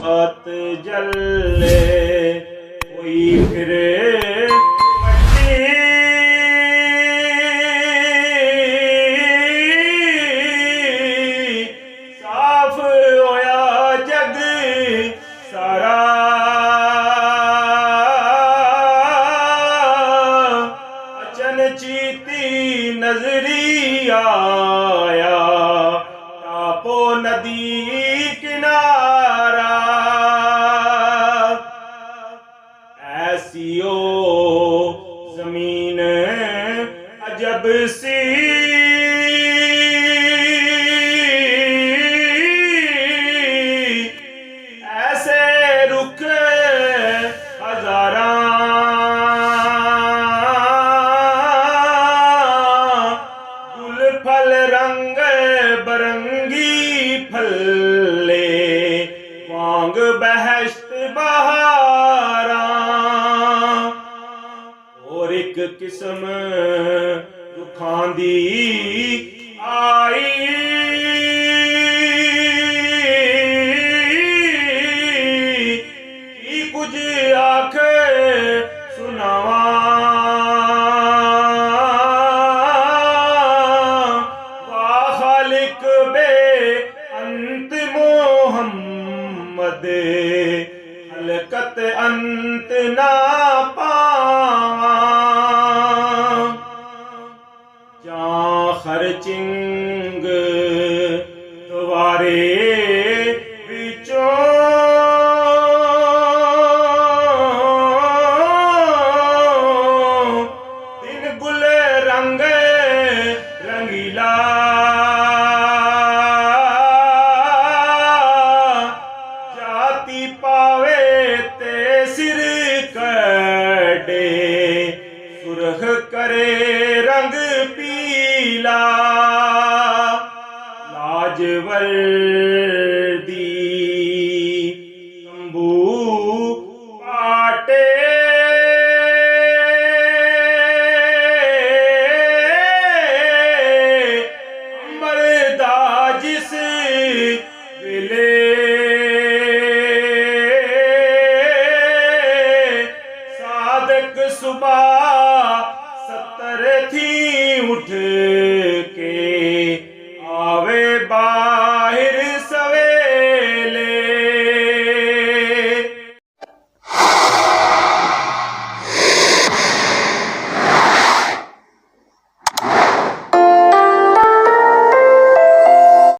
हाथ जले कोई फिरे साफ होया जग सारा अचन चीती नजरी आया टापो नदी किनारा ऐसी ओ जमीन अजब सी ऐसे रुख हजारा गुल फल रंग बरंगी फले वांग बहश्त बहारा और एक किस्म रुखां दी आई की कुछ आख सुनावा वाह खालिक बे अंत मोहम्मद हलकत अंत ना पावा जा खरचिंग द्वारे विचों दिन गुल रंग रंगीला जाति पावे ते सिर कड़े सुरख करे रंग पीला लाजवर्दी तंबू पाटे अंबरदा जिस वेले सादक सुबह 70 थी उठ के आवे बाहर